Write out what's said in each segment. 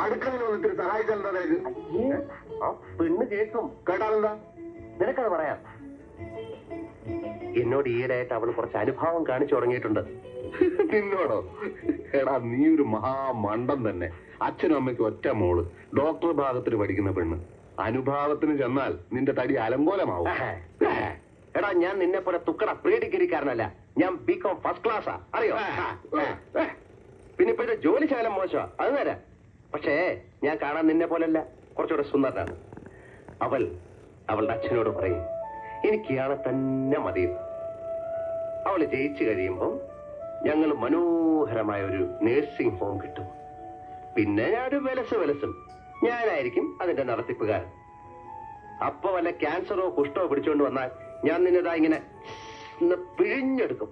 അടുക്കളയിൽ വന്നിട്ട് സഹായിച്ചാൽ ആ പെണ്ണ് കേൾക്കും. കേട്ടാലെന്താ? നിനക്കത് പറയാം. എന്നോട് ഈയിടെയായിട്ട് അവള് കുറച്ച് അനുഭാവം കാണിച്ചു തുടങ്ങിയിട്ടുണ്ട്. നിന്നോടോ? എടാ നീ ഒരു മഹാമണ്ടൻ തന്നെ. അച്ഛനും അമ്മയ്ക്കും ഒറ്റ മോള്, ഡോക്ടർ ഭാഗത്തിന് പഠിക്കുന്ന പെണ്ണ്. അനുഭാവത്തിന് ചെന്നാൽ നിന്റെ തടി അലങ്കോലമാവും. എടാ ഞാൻ നിന്നെ പോലെ തുക്കട പ്രീ ഡിഗ്രിക്കാരനല്ല. ഞാൻ ബികോം ഫസ്റ്റ് ക്ലാസ്സാ, അറിയോ? പിന്നെ ഇപ്പോഴത്തെ ജോലി ശകലം മോശമാ, അത് നേരെ. പക്ഷേ ഞാൻ കാണാൻ നിന്നെ പോലല്ല, കുറച്ചുകൂടെ സുന്ദരനാണ്. അവളുടെ അച്ഛനോട് പറയും എനിക്കിയാളെ തന്നെ മതി. അവള് ജയിച്ചു കഴിയുമ്പം ഞങ്ങൾ മനോഹരമായ ഒരു നേഴ്സിംഗ് ഹോം കിട്ടും. പിന്നെ ഞാനൊരു വിലസും ഞാനായിരിക്കും അതിന്റെ നടത്തിപ്പുകാരൻ. അപ്പൊ വല്ല ക്യാൻസറോ കുഷ്ടോ പിടിച്ചുകൊണ്ട് വന്നാൽ ഞാൻ നിന്നതാ ഇങ്ങനെ പിഴിഞ്ഞെടുക്കും.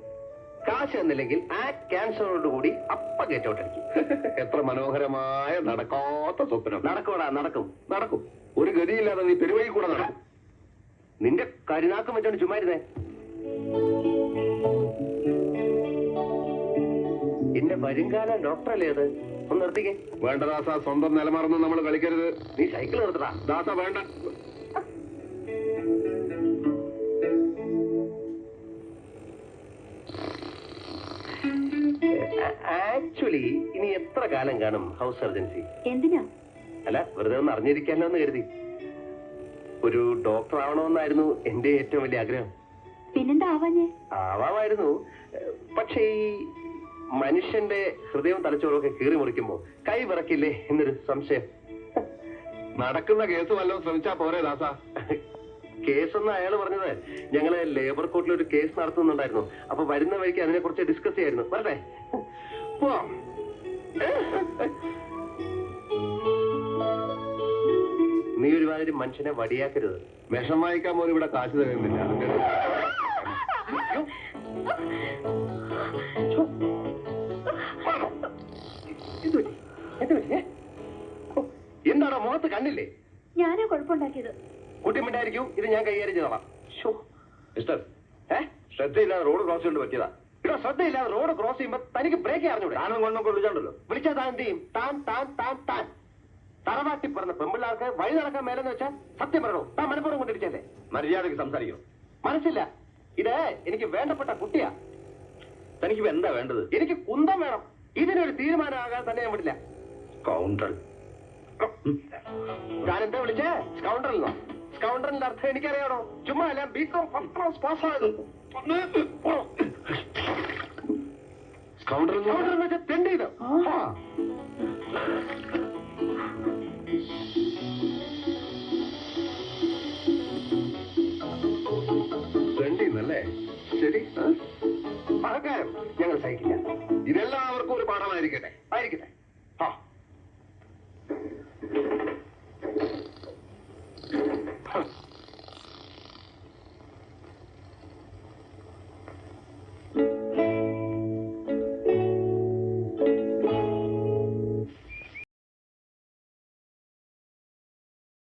കാശ് തന്നില്ലെങ്കിൽ ആ ക്യാൻസറോട് കൂടി അപ്പ ഗേറ്റൗട്ടടിക്കും. എത്ര മനോഹരമായ നടക്കാത്ത സ്വപ്നം. നടക്കൂടാ, നടക്കും. ഒരു ഗതിയില്ലാതെ നീ പെരുവഴി കൂടെ നടക്കും. നിന്റെ കരുനാക്കം വെച്ചോണ്ട് ചുമ്മാരുന്നേ. എന്റെ വരുംകാല ഡോക്ടറല്ലേ അത്? ഒന്ന് നിർത്തിക്കേ. വേണ്ട ദാസ, സ്വന്തം നിലമറന്ന് നമ്മൾ കളിക്കരുത്. നീ സൈക്കിൾ നിർത്തടാ. ദാസ വേണ്ട. ആക്ച്വലി ഇനി എത്ര കാലം കാണും ഹൗസ് സർജൻസി? എന്തിനാ? അല്ല, വെറുതെ ഒന്ന് അറിഞ്ഞിരിക്കാനോ എന്ന് കരുതി. ഒരു ഡോക്ടർ ആവണമെന്നായിരുന്നു എന്റെ ഏറ്റവും വലിയ ആഗ്രഹം. പിന്നെന്താ ആവാഞ്ഞേ? ആവാമായിരുന്നു. പക്ഷേ ഈ മനുഷ്യന്റെ ഹൃദയവും തലച്ചോറും ഒക്കെ കീറി മുറിക്കുമ്പോ കൈ വിറക്കില്ലേ എന്നൊരു സംശയം. നടക്കുന്ന കേസ് വല്ലതും ശ്രമിച്ചാ പോരെ ദാസ? കേസെന്ന് അയാള് പറഞ്ഞത് ഞങ്ങള് ലേബർ കോർട്ടിൽ ഒരു കേസ് നടത്തുന്നുണ്ടായിരുന്നു. അപ്പൊ വരുന്ന വഴിക്ക് അതിനെ കുറിച്ച് ഡിസ്കസ് ചെയ്യായിരുന്നു. വരട്ടെ, പോവാം. നീ ഒരുമാതിരി മനുഷ്യനെ വടിയാക്കരുത്. വിഷം വായിക്കാൻ പോലും ഇവിടെ കാശ് തരുന്നില്ല. എന്താണോ മുഖത്ത് കണ്ടില്ലേ? ഞാനാ കുഴപ്പമുണ്ടാക്കിയത്. കുട്ടിമിണ്ടായിരിക്കും. ഇത് ഞാൻ കൈകാര്യം ചെയ്തോളാം. മിസ്റ്റർ, ശ്രദ്ധയില്ലാതെ റോഡ് ക്രോസ് കൊണ്ട് പറ്റിയതാ. ഇവിടെ ശ്രദ്ധയില്ലാതെ റോഡ് ക്രോസ് ചെയ്യുമ്പോ തനിക്ക് ബ്രേക്ക് അറിഞ്ഞൂടെ? താനും കൊണ്ടൊക്കെ വിളിച്ചോണ്ടല്ലോ. വിളിച്ചാൽ താൻ എന്ത് ചെയ്യും? താൻ തറവാട്ടി പറഞ്ഞ പെമ്പിള്ളാർക്ക് വഴി നടക്കാൻ മേലെന്ന് വെച്ചാൽ സത്യം പറയണോ? താൻ മനഃപൂർവ്വം കൊണ്ടിരിച്ചല്ലേ? മര്യാദക്ക് സംസാരിക്കും. മനസ്സില്ല, ഇത് എനിക്ക് വേണ്ടപ്പെട്ട കുട്ടിയാ. തനിക്ക് എന്താ വേണ്ടത്? എനിക്ക് കുന്തം വേണം. ഇതിനൊരു തീരുമാനമാകാൻ തന്നെ ഞാൻ വിടില്ല. കൗണ്ടർ. ഞാൻ എന്താ വിളിച്ചേ? സ്കൗണ്ടറിനോ? സ്കൗണ്ടറിന്റെ അർത്ഥം എനിക്കറിയാണോ? ചുമ്മാ അല്ല, ബികോം ഫസ്റ്റ് ക്ലാസ് പാസ്സായത്. കൗണ്ടർ എന്ന് വെച്ചാൽ തെണ്ട് ചെയ്ത്. തെണ്ടിന്നല്ലേ? ശരി, അഹങ്കാരം ഞങ്ങൾ സഹിക്കില്ല. ഇതെല്ലാവർക്കും ഒരു പാഠമായിരിക്കട്ടെ. ആയിരിക്കട്ടെ.